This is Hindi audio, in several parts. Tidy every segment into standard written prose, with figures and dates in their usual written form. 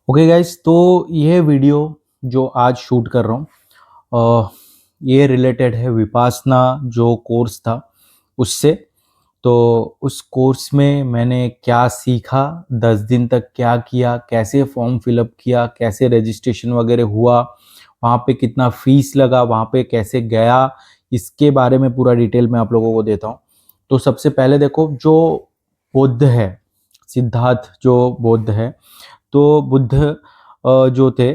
ओके गाइस, तो ये वीडियो जो आज शूट कर रहा हूँ ये रिलेटेड है विपासना जो कोर्स था उससे। तो उस कोर्स में मैंने क्या सीखा, 10 दिन तक क्या किया, कैसे फॉर्म फिलअप किया, कैसे रजिस्ट्रेशन वगैरह हुआ, वहाँ पे कितना फीस लगा, वहाँ पे कैसे गया, इसके बारे में पूरा डिटेल मैं आप लोगों को देता हूँ। तो सबसे पहले देखो, जो बुद्ध है, सिद्धार्थ जो बुद्ध है, तो बुद्ध जो थे,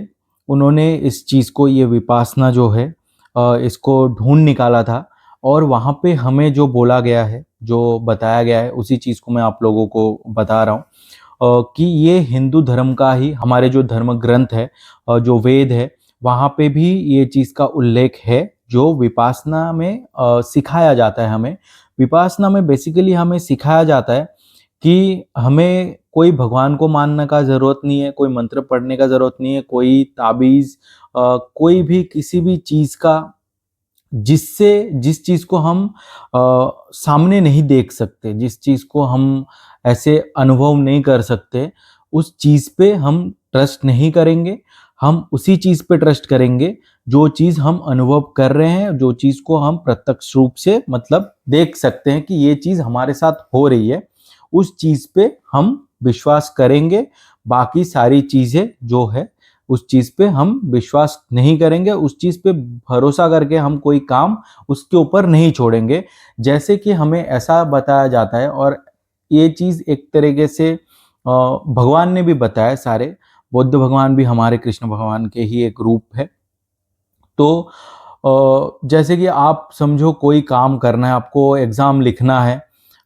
उन्होंने इस चीज़ को, ये विपासना जो है, इसको ढूंढ निकाला था। और वहाँ पे हमें जो बोला गया है, जो बताया गया है, उसी चीज़ को मैं आप लोगों को बता रहा हूँ कि ये हिंदू धर्म का ही, हमारे जो धर्म ग्रंथ है, जो वेद है, वहाँ पे भी ये चीज़ का उल्लेख है जो विपासना में सिखाया जाता है हमें। विपासना में बेसिकली हमें सिखाया जाता है कि हमें कोई भगवान को मानने का ज़रूरत नहीं है, कोई मंत्र पढ़ने का ज़रूरत नहीं है, कोई ताबीज़, कोई भी किसी भी चीज़ का, जिससे जिस चीज़ को हम सामने नहीं देख सकते, जिस चीज़ को हम ऐसे अनुभव नहीं कर सकते, उस चीज़ पे हम ट्रस्ट नहीं करेंगे। हम उसी चीज़ पे ट्रस्ट करेंगे जो चीज़ हम अनुभव कर रहे हैं, जो चीज़ को हम प्रत्यक्ष रूप से मतलब देख सकते हैं कि ये चीज़ हमारे साथ हो रही है। उस चीज़ पे हम विश्वास करेंगे। बाकी सारी चीज़ें जो है, उस चीज़ पे हम विश्वास नहीं करेंगे, उस चीज़ पे भरोसा करके हम कोई काम उसके ऊपर नहीं छोड़ेंगे। जैसे कि हमें ऐसा बताया जाता है, और ये चीज़ एक तरीके से भगवान ने भी बताया, सारे बुद्ध भगवान भी हमारे कृष्ण भगवान के ही एक रूप है। तो जैसे कि आप समझो, कोई काम करना है, आपको एग्ज़ाम लिखना है,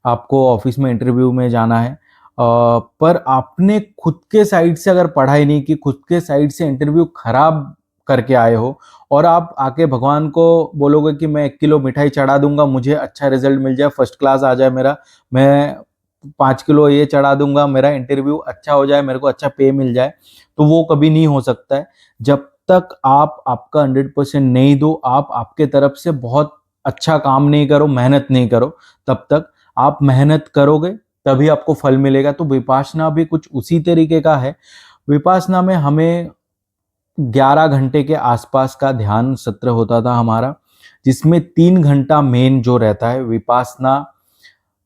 आपको ऑफिस में इंटरव्यू में जाना है, पर आपने खुद के साइड से अगर पढ़ाई नहीं की, खुद के साइड से इंटरव्यू खराब करके आए हो, और आप आके भगवान को बोलोगे कि मैं 1 किलो मिठाई चढ़ा दूंगा, मुझे अच्छा रिजल्ट मिल जाए, फर्स्ट क्लास आ जाए मेरा, मैं 5 किलो ये चढ़ा दूंगा, मेरा इंटरव्यू अच्छा हो जाए, मेरे को अच्छा पे मिल जाए, तो वो कभी नहीं हो सकता है। जब तक आप आपका 100% नहीं दो, आप आपके तरफ से बहुत अच्छा काम नहीं करो, मेहनत नहीं करो, तब तक आप मेहनत करोगे तभी आपको फल मिलेगा। तो विपासना भी कुछ उसी तरीके का है। विपासना में हमें 11 घंटे के आसपास का ध्यान सत्र होता था हमारा, जिसमें 3 घंटा मेन जो रहता है, विपासना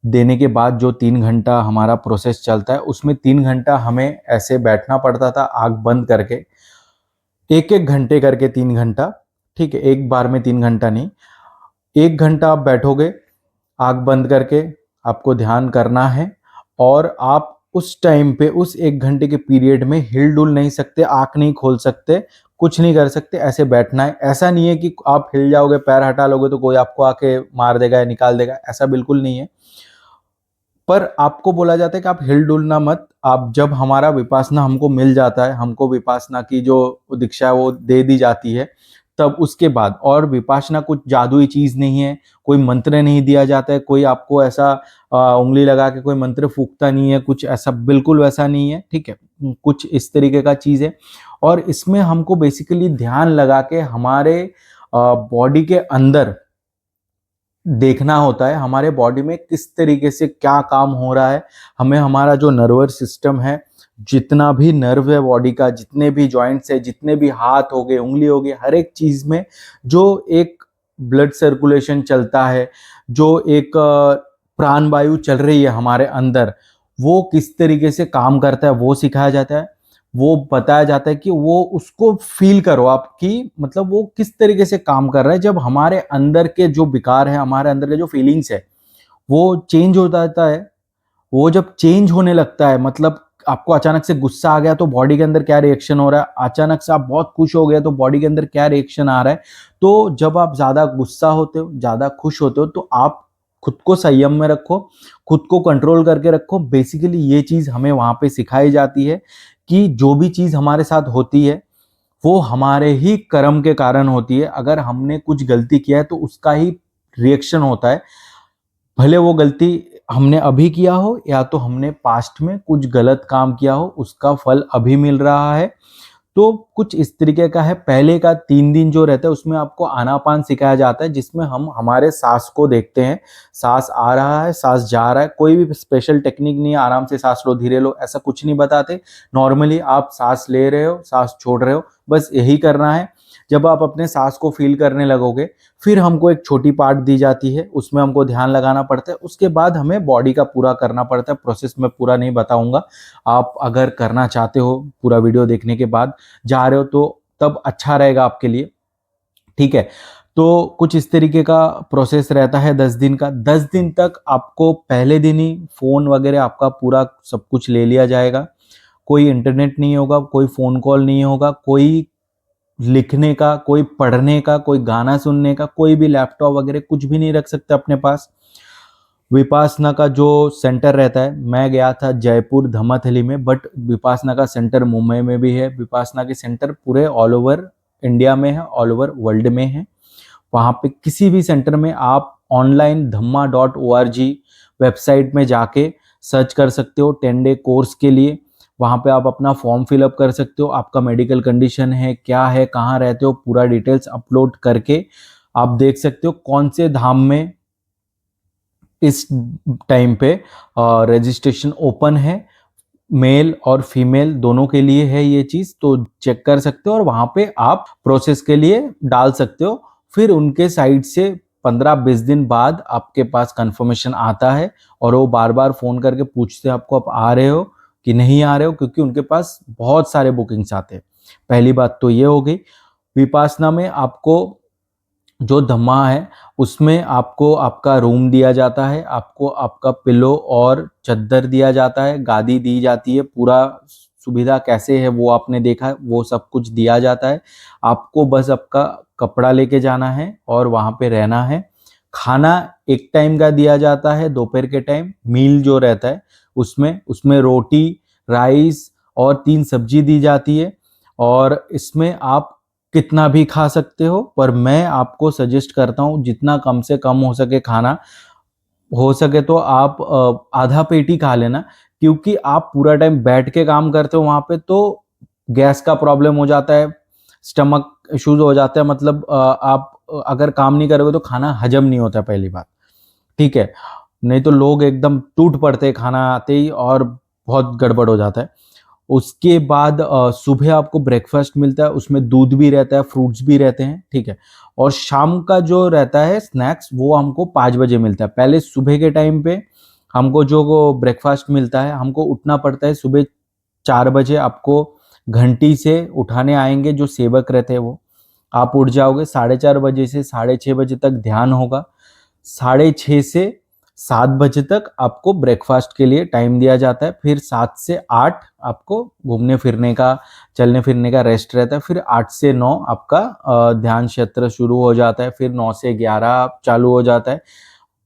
देने के बाद जो 3 घंटा हमारा प्रोसेस चलता है, उसमें 3 घंटा हमें ऐसे बैठना पड़ता था आंख बंद करके, एक एक घंटे करके 3 घंटा। ठीक है, एक बार में 3 घंटा नहीं, 1 घंटा आप बैठोगे आंख बंद करके, आपको ध्यान करना है। और आप उस टाइम पे, उस 1 घंटे के पीरियड में हिल डुल नहीं सकते, आंख नहीं खोल सकते, कुछ नहीं कर सकते, ऐसे बैठना है। ऐसा नहीं है कि आप हिल जाओगे, पैर हटा लोगे तो कोई आपको आके मार देगा या निकाल देगा, ऐसा बिल्कुल नहीं है। पर आपको बोला जाता है कि आप हिल डुलना मत। आप, जब हमारा विपासना हमको मिल जाता है, हमको विपासना की जो दीक्षा है वो दे दी जाती है, तब उसके बाद, और विपासना कुछ जादुई चीज नहीं है, कोई मंत्र नहीं दिया जाता है, कोई आपको ऐसा उंगली लगा के कोई मंत्र फूकता नहीं है, कुछ ऐसा बिल्कुल वैसा नहीं है। ठीक है, कुछ इस तरीके का चीज है। और इसमें हमको बेसिकली ध्यान लगा के हमारे बॉडी के अंदर देखना होता है, हमारे बॉडी में किस तरीके से क्या काम हो रहा है। हमें हमारा जो नर्वस सिस्टम है, जितना भी नर्व है बॉडी का, जितने भी जॉइंट्स है, जितने भी हाथ हो गए, उंगली हो गई, हर एक चीज में जो एक ब्लड सर्कुलेशन चलता है, जो एक प्राण वायु चल रही है हमारे अंदर, वो किस तरीके से काम करता है वो सिखाया जाता है। वो बताया जाता है कि वो उसको फील करो आप, कि मतलब वो किस तरीके से काम कर रहा है। जब हमारे अंदर के जो विकार है, हमारे अंदर के जो फीलिंग्स है, वो चेंज हो जाता है। वो जब चेंज होने लगता है, मतलब आपको अचानक से गुस्सा आ गया तो बॉडी के अंदर क्या रिएक्शन हो रहा है, अचानक से आप बहुत खुश हो गए तो बॉडी के अंदर क्या रिएक्शन आ रहा है। तो जब आप ज्यादा गुस्सा होते हो, ज्यादा खुश होते हो, तो आप खुद को संयम में रखो, खुद को कंट्रोल करके रखो। बेसिकली ये चीज हमें वहां पे सिखाई जाती है कि जो भी चीज हमारे साथ होती है, वो हमारे ही कर्म के कारण होती है। अगर हमने कुछ गलती किया है तो उसका ही रिएक्शन होता है। भले वो गलती हमने अभी किया हो, या तो हमने पास्ट में कुछ गलत काम किया हो, उसका फल अभी मिल रहा है। तो कुछ इस तरीके का है। पहले का 3 दिन जो रहता है उसमें आपको आनापान सिखाया जाता है, जिसमें हम हमारे सांस को देखते हैं, सांस आ रहा है, सांस जा रहा है, कोई भी स्पेशल टेक्निक नहीं है, आराम से सांस लो, धीरे लो, ऐसा कुछ नहीं बताते। नॉर्मली आप सांस ले रहे हो, सांस छोड़ रहे हो, बस यही करना है। जब आप अपने सांस को फील करने लगोगे, फिर हमको एक छोटी पार्ट दी जाती है, उसमें हमको ध्यान लगाना पड़ता है। उसके बाद हमें बॉडी का पूरा करना पड़ता है। प्रोसेस मैं पूरा नहीं बताऊंगा, आप अगर करना चाहते हो पूरा वीडियो देखने के बाद जा रहे हो तो तब अच्छा रहेगा आपके लिए, ठीक है। तो कुछ इस तरीके का प्रोसेस रहता है 10 दिन का। 10 दिन तक आपको पहले दिन ही फोन वगैरह आपका पूरा सब कुछ ले लिया जाएगा। कोई इंटरनेट नहीं होगा, कोई फोन कॉल नहीं होगा, कोई लिखने का, कोई पढ़ने का, कोई गाना सुनने का, कोई भी लैपटॉप वगैरह कुछ भी नहीं रख सकते अपने पास। विपासना का जो सेंटर रहता है, मैं गया था जयपुर धम्मथली में, बट विपासना का सेंटर मुंबई में भी है। विपासना के सेंटर पूरे ऑल ओवर इंडिया में है, ऑल ओवर वर्ल्ड में है। वहाँ पे किसी भी सेंटर में आप ऑनलाइन dhamma.org वेबसाइट में जाके सर्च कर सकते हो 10 डे कोर्स के लिए। वहाँ पे आप अपना फॉर्म फिलअप कर सकते हो, आपका मेडिकल कंडीशन है, क्या है, कहाँ रहते हो, पूरा डिटेल्स अपलोड करके आप देख सकते हो कौन से धाम में इस टाइम पे रजिस्ट्रेशन ओपन है। मेल और फीमेल दोनों के लिए है ये चीज, तो चेक कर सकते हो और वहां पे आप प्रोसेस के लिए डाल सकते हो। फिर उनके साइड से 15-20 दिन बाद आपके पास कंफर्मेशन आता है और वो बार बार फोन करके पूछते हैं आपको आप आ रहे हो कि नहीं आ रहे हो, क्योंकि उनके पास बहुत सारे बुकिंग्स आते हैं। पहली बात तो ये हो गई। विपासना में आपको जो धम्मा है उसमें आपको आपका रूम दिया जाता है, आपको आपका पिलो और चद्दर दिया जाता है, गादी दी जाती है, पूरा सुविधा कैसे है वो आपने देखा, वो सब कुछ दिया जाता है। आपको बस आपका कपड़ा लेके जाना है और वहाँ पे रहना है। खाना एक टाइम का दिया जाता है, दोपहर के टाइम मील जो रहता है उसमें उसमें रोटी, राइस और 3 सब्जी दी जाती है। और इसमें आप कितना भी खा सकते हो, पर मैं आपको सजेस्ट करता हूँ जितना कम से कम हो सके खाना, हो सके तो आप आधा पेट ही खा लेना, क्योंकि आप पूरा टाइम बैठ के काम करते हो वहां पे, तो गैस का प्रॉब्लम हो जाता है, स्टमक इश्यूज हो जाता है। मतलब आप अगर काम नहीं करोगे तो खाना हजम नहीं होता, पहली बात, ठीक है। नहीं तो लोग एकदम टूट पड़ते हैं खाना आते ही और बहुत गड़बड़ हो जाता है। उसके बाद सुबह आपको ब्रेकफास्ट मिलता है, उसमें दूध भी रहता है, फ्रूट्स भी रहते हैं, ठीक है। और शाम का जो रहता है स्नैक्स वो हमको 5 बजे मिलता है। पहले सुबह के टाइम पे हमको जो ब्रेकफास्ट मिलता है, हमको उठना पड़ता है सुबह 4 बजे। आपको घंटी से उठाने आएंगे जो सेवक रहते हैं, वो आप उठ जाओगे। 4:30 बजे से 6:30 बजे तक ध्यान होगा। 6:30 से 7 बजे तक आपको ब्रेकफास्ट के लिए टाइम दिया जाता है। फिर 7 से 8 आपको घूमने फिरने का, चलने फिरने का रेस्ट रहता है। फिर 8 से 9 आपका ध्यान क्षेत्र शुरू हो जाता है। फिर 9 से 11 चालू हो जाता है।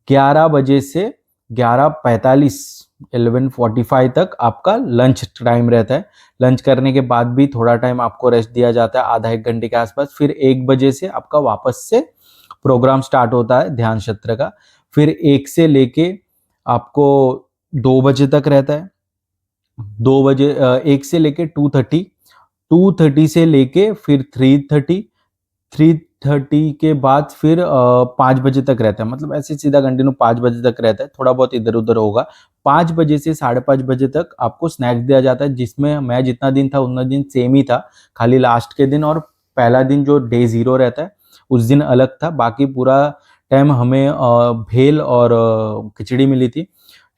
11 बजे से 11:45 11:45 तक आपका लंच टाइम रहता है। लंच करने के बाद भी थोड़ा टाइम आपको रेस्ट दिया जाता है, आधा 1 घंटे के आसपास। फिर 1 बजे से आपका वापस से प्रोग्राम स्टार्ट होता है ध्यान क्षेत्र का। फिर 1 से लेके आपको 2 बजे तक रहता है। 2 बजे 1 से लेके 2:30, 2:30 से लेके फिर 3:30, 3:30 के बाद फिर 5 बजे तक रहता है। मतलब ऐसे सीधा कंटिन्यू 5 बजे तक रहता है, थोड़ा बहुत इधर उधर होगा। 5 बजे से 5:30 बजे तक आपको स्नैक्स दिया जाता है, जिसमें मैं जितना दिन था उतना दिन सेम ही था, खाली लास्ट के दिन और पहला दिन जो डे 0 रहता है उस दिन अलग था। बाकी पूरा टाइम हमें भेल और खिचड़ी मिली थी,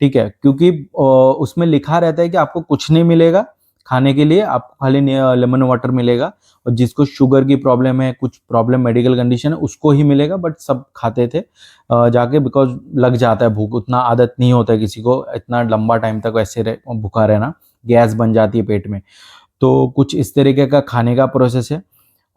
ठीक है। क्योंकि उसमें लिखा रहता है कि आपको कुछ नहीं मिलेगा खाने के लिए, आपको खाली लेमन वाटर मिलेगा। और जिसको शुगर की प्रॉब्लम है, कुछ प्रॉब्लम मेडिकल कंडीशन है, उसको ही मिलेगा। बट सब खाते थे जाके, बिकॉज लग जाता है भूख, उतना आदत नहीं होता है किसी को इतना लंबा टाइम तक वैसे भूखा रहना, गैस बन जाती है पेट में। तो कुछ इस तरीके का खाने का प्रोसेस है।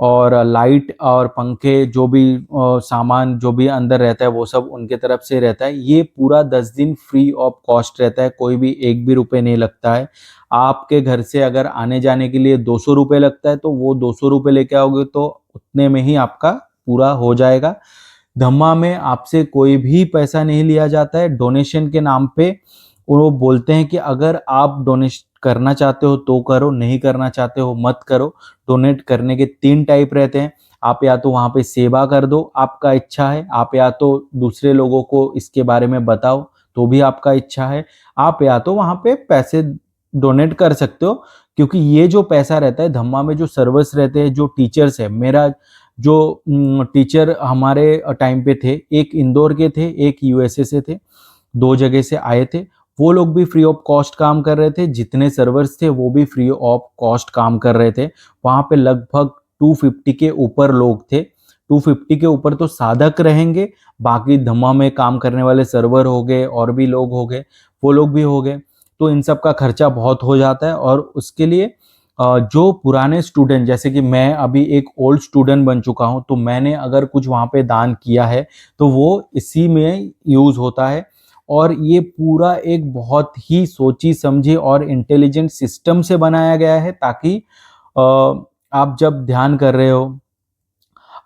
और लाइट और पंखे जो भी सामान जो भी अंदर रहता है वो सब उनके तरफ से रहता है। ये पूरा 10 दिन फ्री ऑफ कॉस्ट रहता है, कोई भी 1 भी रुपए नहीं लगता है। आपके घर से अगर आने जाने के लिए 200 रुपये लगता है, तो वो 200 रुपये लेके आओगे तो उतने में ही आपका पूरा हो जाएगा। धम्मा में आपसे कोई भी पैसा नहीं लिया जाता है। डोनेशन के नाम पे वो बोलते हैं कि अगर आप करना चाहते हो तो करो, नहीं करना चाहते हो मत करो। डोनेट करने के 3 टाइप रहते हैं। आप या तो वहाँ पे सेवा कर दो, आपका इच्छा है। आप या तो दूसरे लोगों को इसके बारे में बताओ, तो भी आपका इच्छा है। आप या तो वहाँ पे पैसे डोनेट कर सकते हो, क्योंकि ये जो पैसा रहता है धम्मा में, जो सर्वर्स रहते हैं, जो टीचर्स है, मेरा जो टीचर हमारे टाइम पे थे, एक इंदौर के थे, एक यूएसए से थे, 2 जगह से आए थे। वो लोग भी फ्री ऑफ कॉस्ट काम कर रहे थे, जितने सर्वर्स थे वो भी फ्री ऑफ कॉस्ट काम कर रहे थे। वहाँ पे लगभग 250 के ऊपर लोग थे। 250 के ऊपर तो साधक रहेंगे, बाकी धम्मा में काम करने वाले सर्वर हो गए, और भी लोग हो गए, वो लोग भी हो गए। तो इन सब का खर्चा बहुत हो जाता है, और उसके लिए जो पुराने स्टूडेंट, जैसे कि मैं अभी एक ओल्ड स्टूडेंट बन चुका हूँ, तो मैंने अगर कुछ वहाँ पे दान किया है तो वो इसी में यूज़ होता है। और ये पूरा एक बहुत ही सोची समझी और इंटेलिजेंट सिस्टम से बनाया गया है, ताकि आप जब ध्यान कर रहे हो,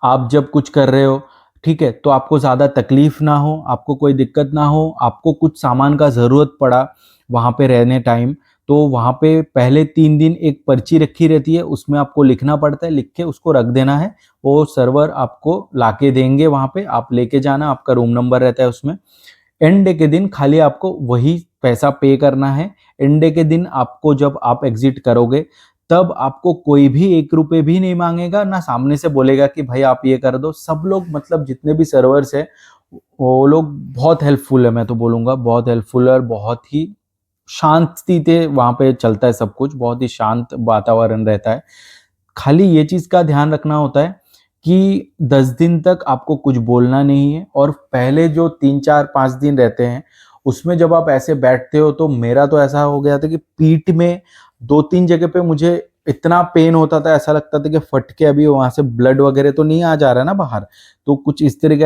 आप जब कुछ कर रहे हो, ठीक है, तो आपको ज़्यादा तकलीफ ना हो, आपको कोई दिक्कत ना हो। आपको कुछ सामान का ज़रूरत पड़ा वहाँ पे रहने टाइम, तो वहाँ पे पहले 3 दिन एक पर्ची रखी रहती है, उसमें आपको लिखना पड़ता है, लिख के उसको रख देना है। वो सर्वर आपको लाके देंगे, वहाँ पे आप लेके जाना, आपका रूम नंबर रहता है उसमें। एंड डे के दिन खाली आपको वही पैसा पे करना है। एंड डे के दिन आपको, जब आप एग्जिट करोगे, तब आपको कोई भी 1 रुपए भी नहीं मांगेगा, ना सामने से बोलेगा कि भाई आप ये कर दो। सब लोग, मतलब जितने भी सर्वर्स है, वो लोग बहुत हेल्पफुल है, मैं तो बोलूँगा बहुत हेल्पफुल है, और बहुत ही शांति से वहाँ पे चलता है सब कुछ, बहुत ही शांत वातावरण रहता है। खाली ये चीज़ का ध्यान रखना होता है कि 10 दिन तक आपको कुछ बोलना नहीं है, और पहले जो 3, 4, 5 दिन रहते हैं, उसमें जब आप ऐसे बैठते हो, तो मेरा तो ऐसा हो गया था कि पीठ में 2-3 जगह पे मुझे इतना पेन होता था, ऐसा लगता था कि फट के अभी वहाँ से ब्लड वगैरह तो नहीं आ जा रहा है ना बाहर। तो कुछ इस तरह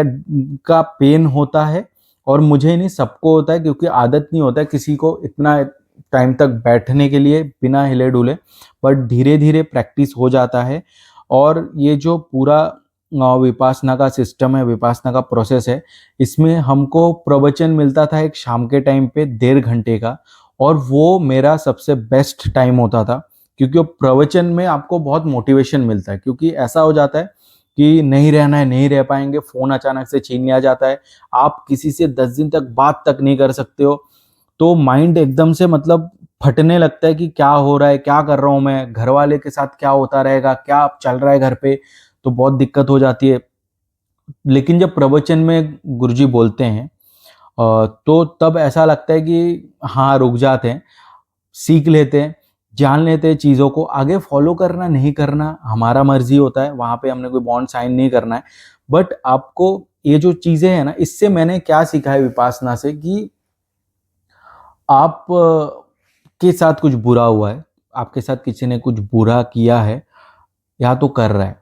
का पेन होता है, और मुझे नहीं, सबको होता है, क्योंकि आदत नहीं होता है किसी को इतना टाइम तक बैठने के लिए बिना हिले-डुले। बट धीरे-धीरे प्रैक्टिस हो जाता है। और ये जो पूरा विपासना का सिस्टम है, विपासना का प्रोसेस है, इसमें हमको प्रवचन मिलता था एक शाम के टाइम पे 1.5 घंटे का, और वो मेरा सबसे बेस्ट टाइम होता था, क्योंकि वो प्रवचन में आपको बहुत मोटिवेशन मिलता है। क्योंकि ऐसा हो जाता है कि नहीं रहना है, नहीं रह पाएँगे, फ़ोन अचानक से छीन लिया जाता है, आप किसी से 10 दिन तक बात तक नहीं कर सकते हो, तो माइंड एकदम से, मतलब फटने लगता है कि क्या हो रहा है, क्या कर रहा हूँ मैं, घरवाले के साथ क्या होता रहेगा, क्या चल रहा है घर पे, तो बहुत दिक्कत हो जाती है। लेकिन जब प्रवचन में गुरुजी बोलते हैं, तो तब ऐसा लगता है कि हाँ, रुक जाते हैं, सीख लेते हैं, जान लेते हैं चीज़ों को। आगे फॉलो करना नहीं करना हमारा मर्जी होता है, वहाँ पे हमने कोई बॉन्ड साइन नहीं करना है। बट आपको ये जो चीज़ें हैं ना, इससे मैंने क्या सीखा है विपासना से, कि आप के साथ कुछ बुरा हुआ है, आपके साथ किसी ने कुछ बुरा किया है या तो कर रहा है,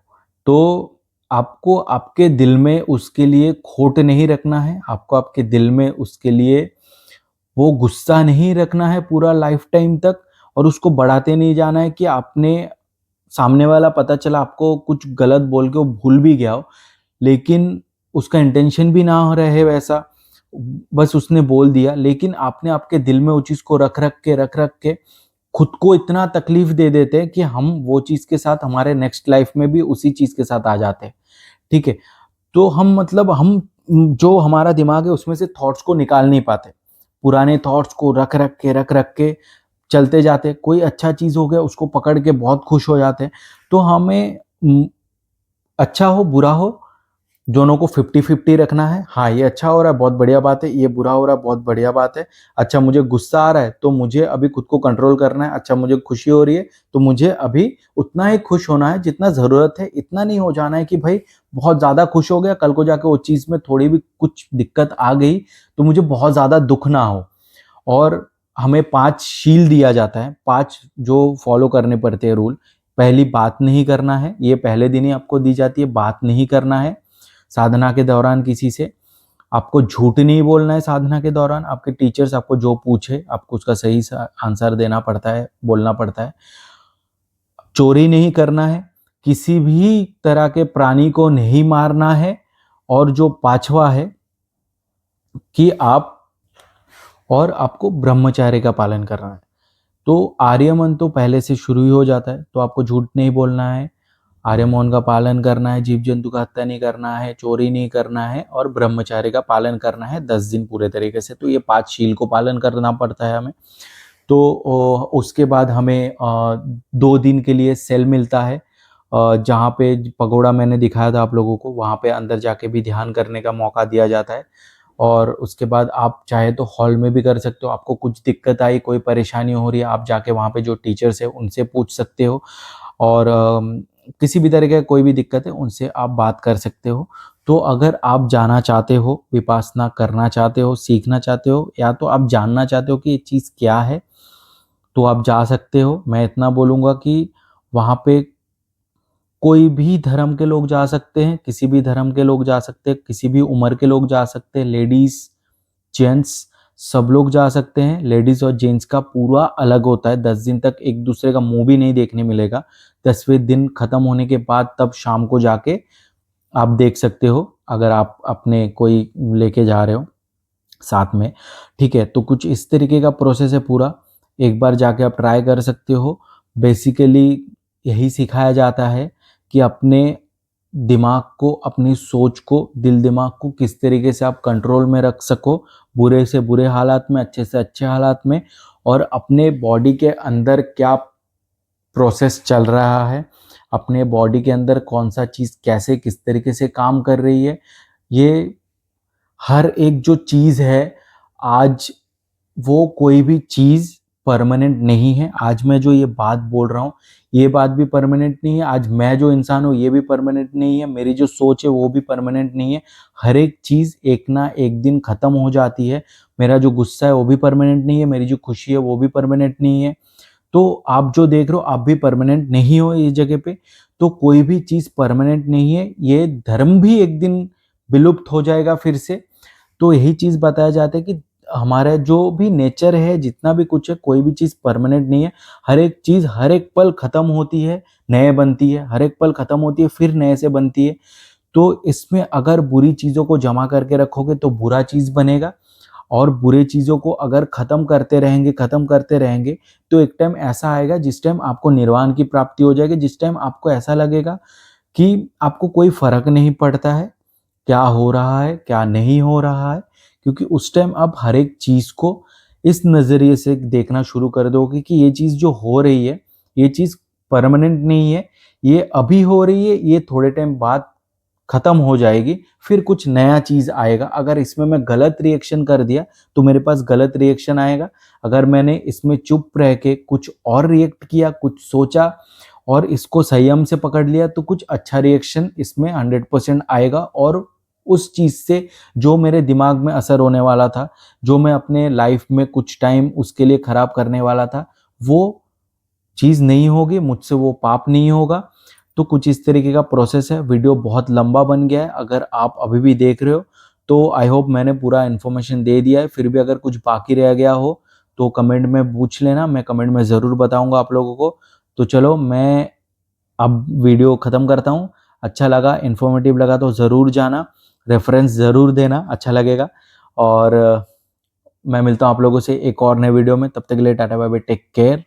तो आपको आपके दिल में उसके लिए खोट नहीं रखना है, आपको आपके दिल में उसके लिए वो गुस्सा नहीं रखना है पूरा लाइफ टाइम तक, और उसको बढ़ाते नहीं जाना है कि आपने, सामने वाला पता चला आपको कुछ गलत बोल के वो भूल भी गया हो, लेकिन उसका इंटेंशन भी ना हो रहे वैसा, बस उसने बोल दिया, लेकिन आपने आपके दिल में वो चीज़ को रख रख के खुद को इतना तकलीफ दे देते हैं कि हम वो चीज़ के साथ हमारे नेक्स्ट लाइफ में भी उसी चीज़ के साथ आ जाते हैं, ठीक है? तो हम, मतलब हम, जो हमारा दिमाग है उसमें से थॉट्स को निकाल नहीं पाते। पुराने थॉट्स को रख रख के चलते जाते हैं। कोई अच्छा चीज़ हो गया उसको पकड़ के बहुत खुश हो जाते हैं। तो हमें अच्छा हो, बुरा हो, दोनों को 50-50 रखना है। हाँ, ये अच्छा हो रहा है, बहुत बढ़िया बात है, ये बुरा हो रहा है, बहुत बढ़िया बात है। अच्छा, मुझे गुस्सा आ रहा है, तो मुझे अभी खुद को कंट्रोल करना है। अच्छा, मुझे खुशी हो रही है, तो मुझे अभी उतना ही खुश होना है जितना ज़रूरत है। इतना नहीं हो जाना है कि भाई बहुत ज़्यादा खुश हो गया, कल को जाके वो चीज़ में थोड़ी भी कुछ दिक्कत आ गई, तो मुझे बहुत ज़्यादा दुःख ना हो। और हमें 5 शील दिया जाता है, 5 जो फॉलो करने पड़ते हैं रूल। पहली, बात नहीं करना है, ये पहले दिन ही आपको दी जाती है, बात नहीं करना है साधना के दौरान किसी से। आपको झूठ नहीं बोलना है साधना के दौरान, आपके टीचर्स आपको जो पूछे आपको उसका सही आंसर देना पड़ता है, बोलना पड़ता है। चोरी नहीं करना है, किसी भी तरह के प्राणी को नहीं मारना है, और जो 5वां है कि आपको ब्रह्मचर्य का पालन करना है। तो आर्यमन तो पहले से शुरू ही हो जाता है। तो आपको झूठ नहीं बोलना है, आर्यमौन का पालन करना है, जीव जंतु का हत्या नहीं करना है, चोरी नहीं करना है और ब्रह्मचार्य का पालन करना है 10 दिन पूरे तरीके से। तो ये 5 शील को पालन करना पड़ता है हमें। तो उसके बाद हमें 2 दिन के लिए सेल मिलता है, जहाँ पे पगोड़ा मैंने दिखाया था आप लोगों को, वहाँ पे अंदर जाके भी ध्यान करने का मौका दिया जाता है। और उसके बाद आप चाहे तो हॉल में भी कर सकते हो। आपको कुछ दिक्कत आई, कोई परेशानी हो रही है, आप जाके वहाँ पे जो टीचर्स है उनसे पूछ सकते हो। और किसी भी तरह का कोई भी दिक्कत है उनसे आप बात कर सकते हो। तो अगर आप जाना चाहते हो, विपासना करना चाहते हो, सीखना चाहते हो, या तो आप जानना चाहते हो कि ये चीज़ क्या है, तो आप जा सकते हो। मैं इतना बोलूँगा कि वहाँ पे कोई भी धर्म के लोग जा सकते हैं, किसी भी धर्म के लोग जा सकते हैं, किसी भी उम्र के लोग जा सकते हैं, लेडीज़, जेंट्स सब लोग जा सकते हैं। लेडीज़ और जेंट्स का पूरा अलग होता है, 10 दिन तक एक दूसरे का मुँह भी नहीं देखने मिलेगा। 10वें दिन खत्म होने के बाद तब शाम को जाके आप देख सकते हो, अगर आप अपने कोई लेके जा रहे हो साथ में, ठीक है? तो कुछ इस तरीके का प्रोसेस है पूरा, एक बार जाके आप ट्राई कर सकते हो। बेसिकली यही सिखाया जाता है कि अपने दिमाग को, अपनी सोच को, दिल दिमाग को किस तरीके से आप कंट्रोल में रख सको, बुरे से बुरे हालात में, अच्छे से अच्छे हालात में, और अपने बॉडी के अंदर क्या प्रोसेस चल रहा है, अपने बॉडी के अंदर कौन-सा चीज़ कैसे किस तरीके से काम कर रही है, ये हर एक जो चीज़ है, आज वो कोई भी चीज़ परमानेंट नहीं है। आज मैं जो ये बात बोल रहा हूँ, ये बात भी परमानेंट नहीं है। आज मैं जो इंसान हूँ, ये भी परमानेंट नहीं है। मेरी जो सोच है, वो भी परमानेंट नहीं है। हर एक चीज़ एक ना एक दिन ख़त्म हो जाती है। मेरा जो गुस्सा है, वो भी परमानेंट नहीं है। मेरी जो खुशी है, वो भी परमानेंट नहीं है। तो आप जो देख रहे हो, आप भी परमानेंट नहीं हो इस जगह पे। तो कोई भी चीज़ परमानेंट नहीं है। ये धर्म भी एक दिन विलुप्त हो जाएगा फिर से। तो यही चीज़ बताया जाता है कि हमारा जो भी नेचर है, जितना भी कुछ है, कोई भी चीज़ परमानेंट नहीं है। हर एक चीज़ हर एक पल ख़त्म होती है, नए बनती है, हर एक पल ख़त्म होती है, फिर नए से बनती है। तो इसमें अगर बुरी चीज़ों को जमा करके रखोगे तो बुरा चीज़ बनेगा, और बुरे चीज़ों को अगर ख़त्म करते रहेंगे, तो एक टाइम ऐसा आएगा जिस टाइम आपको निर्वाण की प्राप्ति हो जाएगी, जिस टाइम आपको ऐसा लगेगा कि आपको कोई फ़र्क नहीं पड़ता है, क्या हो रहा है, क्या नहीं हो रहा है, क्योंकि उस टाइम आप हर एक चीज़ को इस नज़रिए से देखना शुरू कर दोगे कि ये चीज़ जो हो रही है, ये चीज़ परमानेंट नहीं है, ये अभी हो रही है, ये थोड़े टाइम बाद खत्म हो जाएगी, फिर कुछ नया चीज़ आएगा। अगर इसमें मैं गलत रिएक्शन कर दिया, तो मेरे पास गलत रिएक्शन आएगा। अगर मैंने इसमें चुप रह के कुछ और रिएक्ट किया, कुछ सोचा और इसको संयम से पकड़ लिया, तो कुछ अच्छा रिएक्शन इसमें 100% आएगा। और उस चीज़ से जो मेरे दिमाग में असर होने वाला था, जो मैं अपने लाइफ में कुछ टाइम उसके लिए खराब करने वाला था, वो चीज़ नहीं होगी, मुझसे वो पाप नहीं होगा। तो कुछ इस तरीके का प्रोसेस है। वीडियो बहुत लंबा बन गया है, अगर आप अभी भी देख रहे हो तो आई होप मैंने पूरा इन्फॉर्मेशन दे दिया है। फिर भी अगर कुछ बाकी रह गया हो तो कमेंट में पूछ लेना, मैं कमेंट में ज़रूर बताऊँगा आप लोगों को। तो चलो मैं अब वीडियो ख़त्म करता हूँ। अच्छा लगा, इन्फॉर्मेटिव लगा तो ज़रूर जाना, रेफ़रेंस ज़रूर देना, अच्छा लगेगा। और मैं मिलता हूँ आप लोगों से एक और नए वीडियो में, तब तक के लिए tata bye bye, take care.